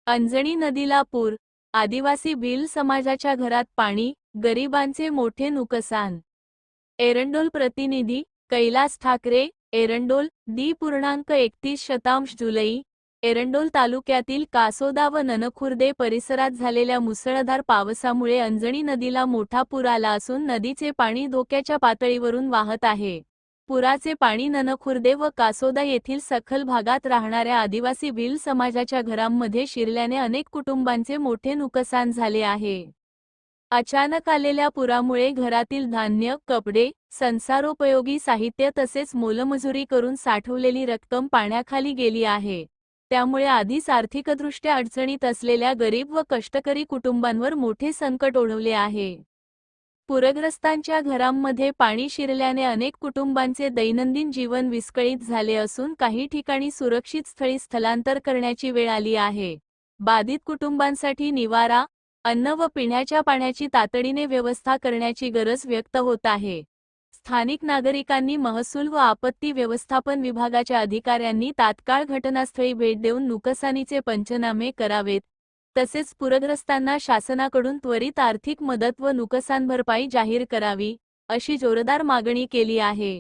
अंजनी नदीला पूर, आदिवासी भिल समाजाच्या घरात पाणी, गरिबांचे मोठे नुकसान। एरंडोल प्रतिनिधी, कैलास ठाकरे, एरंडोल, .31 जुलै। एरंडोल तालुक्यातील कासोदा व ननखुर्दे परिसरात झालेल्या मुसळधार पावसामुळे अंजनी नदीला मोठा पूर आला असून नदीचे पाणी धोक्याच्या पातळीवरून वाहत आहे। पुराचे पाणी ननखुर्दे व कासोदा येथील सखल भागात राहणाऱ्या आदिवासी भिल समाजाच्या घरांमध्ये शिरल्याने अनेक कुटुंबांचे मोठे नुकसान झाले आहे। अचानक आलेल्या पुरामुळे घरातील धान्य, कपडे, संसारोपयोगी साहित्य तसेच मोलमजुरी करून साठवलेली रक्कम पाण्याखाली गेली आहे। त्यामुळे आधीच आर्थिकदृष्ट्या अडचणीत असलेल्या गरीब व कष्टकरी कुटुंबांवर मोठे संकट ओढवले आहे। पूरग्रस्तांच्या घरांमध्ये पाणी शिरल्याने अनेक कुटुंबांचे दैनंदिन जीवन विस्कळीत झाले असून काही ठिकाणी सुरक्षित स्थळी स्थलांतर करण्याची वेळ आली आहे। बाधित कुटुंबांसाठी निवारा, अन्न व पिण्याच्या पाण्याची तातडीने व्यवस्था करण्याची गरज व्यक्त होत आहे। स्थानिक नागरिकांनी महसूल व आपत्ती व्यवस्थापन विभागाच्या अधिकाऱ्यांनी तात्काळ घटनास्थळी भेट देऊन नुकसानीचे पंचनामे करावेत, तसेच पूरग्रस्तांना शासनाकडून त्वरित आर्थिक मदत व नुकसान भरपाई जाहीर करावी, अशी जोरदार मागणी केली आहे।